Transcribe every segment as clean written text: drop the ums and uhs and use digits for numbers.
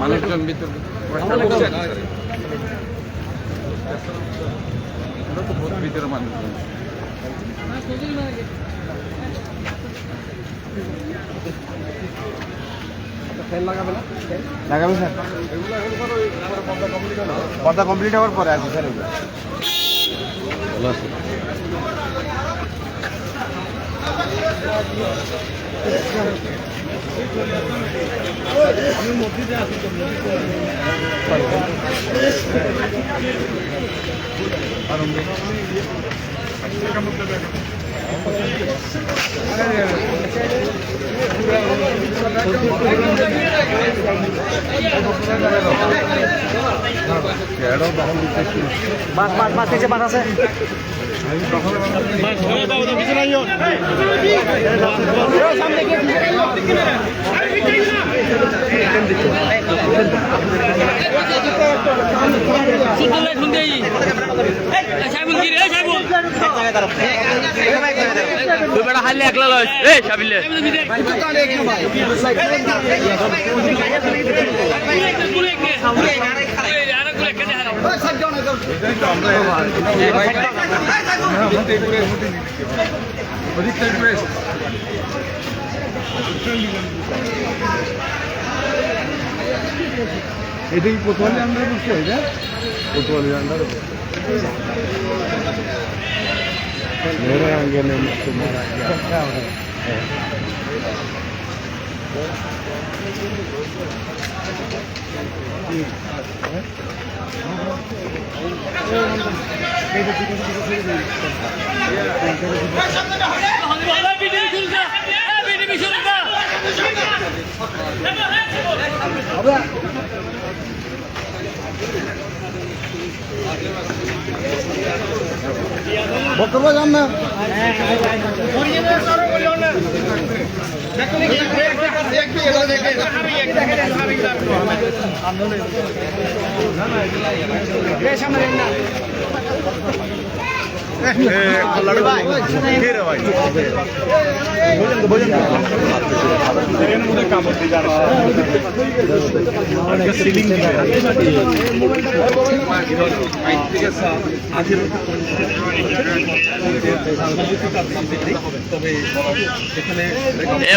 মানুষজন ভিতরে ভিতরে মানুষজন লাগাবে স্যার পর্দা কমপ্লিট হওয়ার পরে আছে স্যার এগুলো ভালো আছে হারলে একলা লয় সাবিলে এটা কি কোতোয়ালি আন্ডারে বসছে এটা কোতোয়ালি আন্ডারে मेरे आगे में तुम्हारा क्या हो रहा है বক্তব্য যান না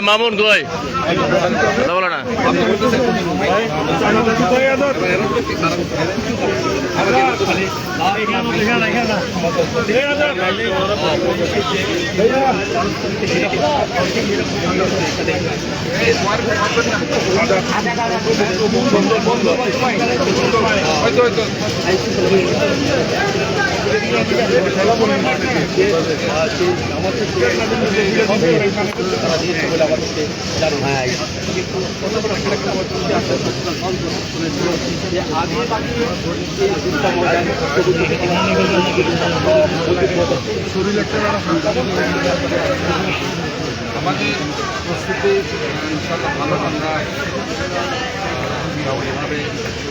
মামুন কই বলো না আমাদের প্রস্তুতি ইনশাআল্লাহ ভালো। আমরা এভাবে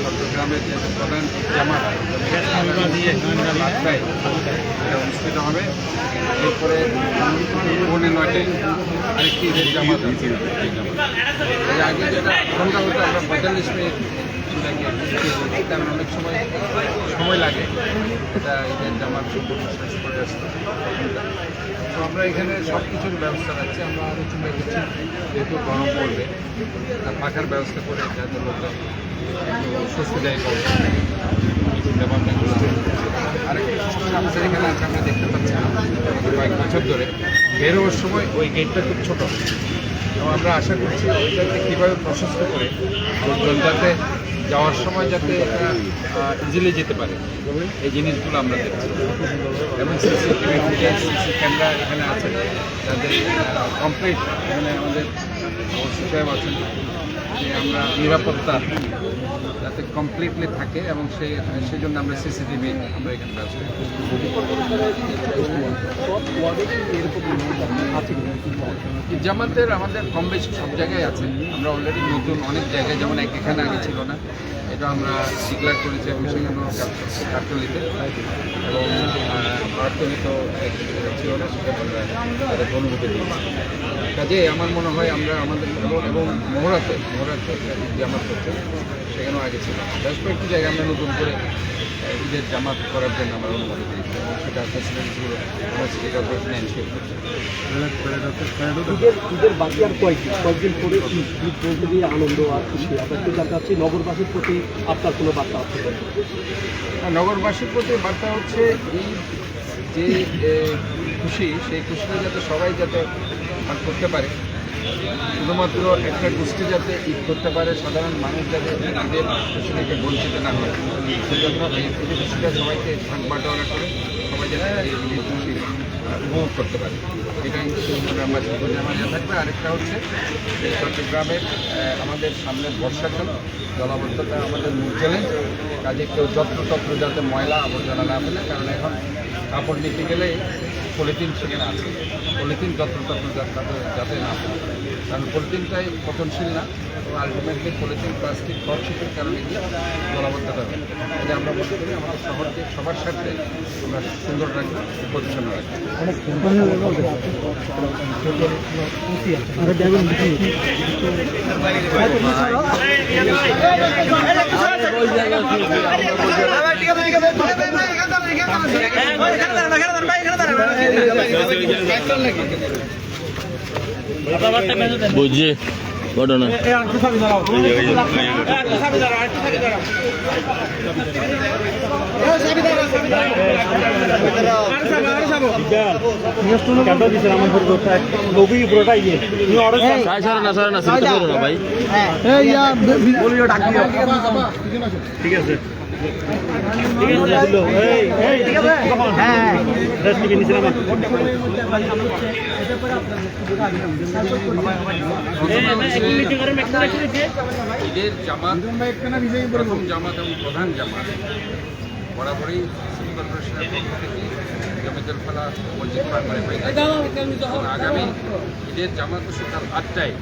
চট্টগ্রামের যে প্রধান জামাত নিয়ে রাস্তায় এটা অনুষ্ঠিত হবে। এরপরে 9:30 আরেকটি ঈদের জামাত আছে। এর আগে যেটা সন্ধ্যা হতো আমরা 45 মিনিট কারণ অনেক সময় লাগে এটা ঈদের জামাত শেষ করে আসতে। তো আমরা এখানে সব কিছুর ব্যবস্থা রাখছি। আমরা আলোচনা করছি যেহেতু গরম পড়বে পাখার ব্যবস্থা করে যাতে লোকজন স্বস্তিদায়ী করে আরেকটা আমাদের এখানে আছে, আমরা দেখতে পাচ্ছি কয়েক বছর ধরে বেরোবার সময় ওই গেটটা খুব ছোটো এবং আমরা আশা করছি ওইটাকে কীভাবে প্রশস্ত করে লোকজন যাতে যাওয়ার সময় যাতে এটা ইজিলি যেতে পারে এই জিনিসগুলো আমরা দেখছি। এবং সিসিটিভি ফুটেজ, সিসি ক্যামেরা এখানে আছে যাদের কমপ্লিট এখানে আমাদের সাহেব আছেন যে আমরা নিরাপত্তা যাতে কমপ্লিটলি থাকে এবং সেই জন্য আমরা সিসিটিভি আমরা এখানে ব্যবস্থা করি। জামাতের আমাদের কম বেশি সব জায়গায় আছে। আমরা অলরেডি নতুন অনেক জায়গায় যেমন এখানে আগে ছিল না, এটা আমরা ডিক্লেয়ার করেছি এবং সেখানেও কাঠতলিতে এবং পাঠতলিতেও ছিল না, সেখানে আমরা তাদের অনুমতি দিয়েছি। কাজে আমার মনে হয় আমরা আমাদের এবং মোহরাতে জামাত করছে সেখানেও আগে ছিল। বেশ কয়েকটি জায়গায় আমরা নতুন করে ঈদের জামাত করার জন্য আমরা অনুমতি দিয়েছি এবং সেটা ফ্যাসিলিটিসগুলো আমরা সিটি কর্পোরেশনে এনশিওর করছি। ঈদের বাকি আর কয়েকদিন পরে ঈদ বলতে দিয়ে আনন্দ আর খুশি আপনার একটু জানতে চাচ্ছি নগরবাসীর প্রতি আপনার কোনো বার্তা আছে? নগরবাসীর প্রতি বার্তা হচ্ছে এই যে খুশি, সেই খুশিটা যাতে সবাই যাতে ভাগ করতে পারে, শুধুমাত্র একটা গোষ্ঠী যাতে ঈদ করতে পারে, সাধারণ মানুষ যাতে ঈদের খুশি থেকে বঞ্চিত না হয়, সেজন্য এই খুশিটা সবাইকে ভাগ বাটোয়ারা করে সবাই যাতে এই ঈদের খুশি উপভোগ করতে পারে, এটাই মাঝে থাকবে। আরেকটা হচ্ছে যে চট্টগ্রামের আমাদের সামনের বর্ষাকাল, জলাবদ্ধতা আমাদের মূল চ্যালেঞ্জ। কাজে কেউ যত্রতত্র যাতে ময়লা আবর্জনা না ফেলে, কারণ এখন কাপড় নিতে গেলে পলিথিন সেখানে আছে, পলিথিন যত্রতত্র যাতে না ফেলে, কারণ পলিথিনটাই পচনশীল না, এবং আলটিমেটলি পলিথিন প্লাস্টিক খরচের কারণে গিয়ে জলাবদ্ধতা হবে। তাই আমরা মনে করি আমাদের শহরকে সবার সাথে আমরা সুন্দর রাখবো, পরিচ্ছন্ন রাখবো। বুঝছি ঘটনা ভাই। ঠিক আছে ঈদের জামাত, প্রথম জামাত এবং প্রধান জামাত বরাবরই সিটি কর্পোরেশনের পক্ষ থেকে জমিতুল ফালা মসজিদ প্রাঙ্গণে হয়ে থাকে এবং আগামী ঈদের জামাত সকাল 8টায়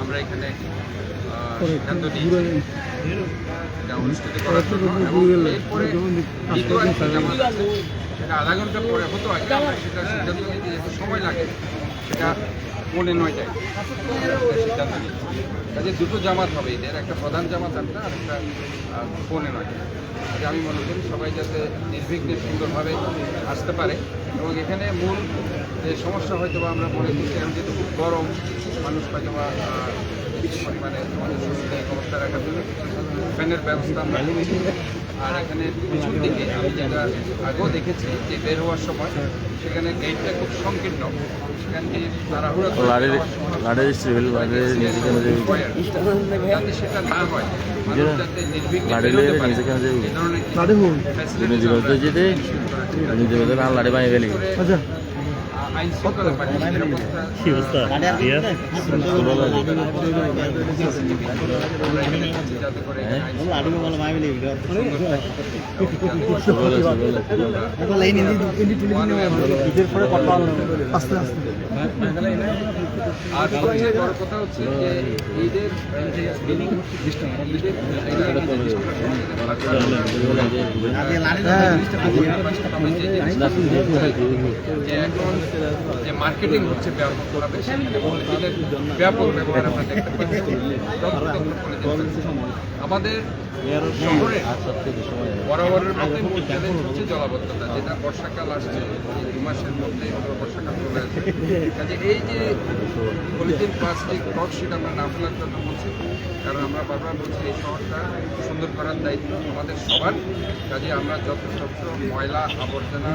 আমরা এখানে সিদ্ধান্ত নিয়েছি এটা অনুষ্ঠিত করার জন্য। এবং এরপরে দ্বিতীয় একটা জামাত আছে, সেটা আধা ঘন্টা পরে হতো আগে, আমরা সেটা সিদ্ধান্ত নিতে যেতে সময় লাগে, সেটা 9:45 সিদ্ধান্ত নিয়েছি। কাজে দুটো জামাত হবে ঈদের, একটা প্রধান জামাত একটা আর একটা 9:45। কাজে আমি মনে করি সবাই যাতে নির্বিঘ্নে সুন্দরভাবে আসতে পারে। এবং এখানে মূল যে সমস্যা হয়তো বা আমরা মনে করছি, আমি যেহেতু খুব গরম, মানুষ হয়তো বা বেশি পরিমাণে আমাদের সুস্থ অবস্থা রাখার জন্য ফ্যানের ব্যবস্থা আমরা করেছি। আর এখানে পিছন দিকে আমি যেটা আগেও দেখেছি যে বের হওয়ার সময় সেখানে গেটটা খুব সংকীর্ণ, সেখান থেকে তাড়াহুড়া করে যাতে সেটা না হয়, মানুষ যাতে নির্বিঘ্নে বেরোতে পারে, এই ধরনের আইন শৃঙ্খলা বাহিনী নিরাপত্তা যাতে করে আর সবচেয়ে বড় কথা হচ্ছে যে ঈদের যে এখন যে মার্কেটিং হচ্ছে ব্যাপকভাবে, সেখানে পলিথিনের ব্যাপক ব্যবহার আমরা দেখতে পাচ্ছি। আমাদের শহরে বরাবরের মধ্যে মূল চ্যালেঞ্জ হচ্ছে জলাবদ্ধতা, যেটা বর্ষাকাল আসছে, এই 2 মাসের মধ্যে বর্ষাকাল চলে আসছে। কাজে এই যে পলিথিন প্লাস্টিক টক্সিন আমরা না ফেলার জন্য বলছি, কারণ আমরা বারবার বলছি এই শহরটা সুন্দর করার দায়িত্ব আমাদের সবার। কাজে আমরা যত্রতত্র ময়লা আবর্জনা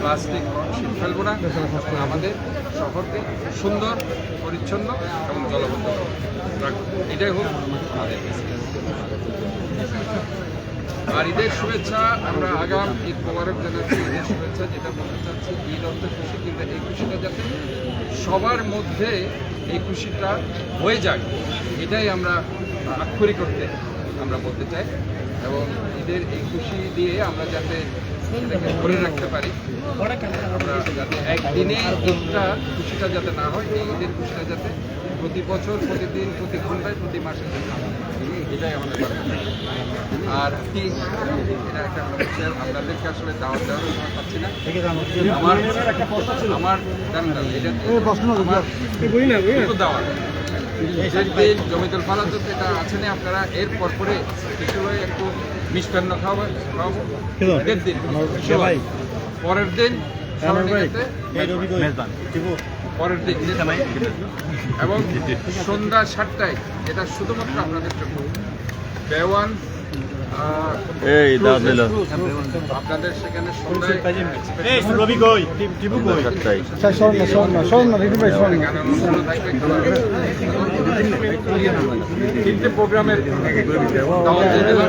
প্লাস্টিক টক্সিন ফেলবো না, এবং আমাদের শহরকে সুন্দর পরিচ্ছন্ন এবং জলবদ্ধ রাখবো, এটাই হোক আমাদের। আর ঈদের শুভেচ্ছা, আমরা আগাম ঈদ মোবারক জানাচ্ছি, ঈদের শুভেচ্ছা। যেটা বলতে চাচ্ছি, ঈদ অর্থ খুশি, কিন্তু এই খুশিটা যাতে সবার মধ্যে এই খুশিটা হয়ে যায়, এটাই আমরা আক্ষরিক করতে আমরা বলতে চাই। এবং ঈদের এই খুশি দিয়ে আমরা যাতে সেটাকে ধরে রাখতে পারি, আমরা যাতে একদিনে ঈদটা খুশিটা যাতে না হয়, এই ঈদের খুশিটা যাতে প্রতি বছর, প্রতিদিন, প্রতি ঘন্টায়, প্রতি মাসে এটাই আমাদের কথা। আর কি এটা একটা হচ্ছে আপনাদেরকে আসলে দাওয়াত দেওয়ার সময় পাচ্ছি না। আমার জানেন না, এটা দাওয়াত জমিদুল ফালাদ এটা আছে না, আপনারা এর পরে কিছু একটু মিষ্টান্ন খাওয়াবো আগের দিন, পরের দিন পরের দিন এবং সন্ধ্যা 7টায় এটা শুধুমাত্র আপনাদের জন্য দেওয়ান এই দাও দিল আপনাদের সেখানে সন্ধ্যায় সাতটাই গানের অনুষ্ঠান থাকবে, তিনটে প্রোগ্রামের দাওয়াত দিয়ে দিলাম।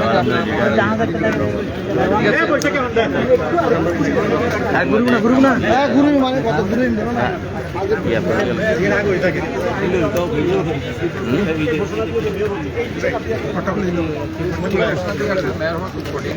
ঠিক আছে? মেয়র হওয়া খুব কঠিন।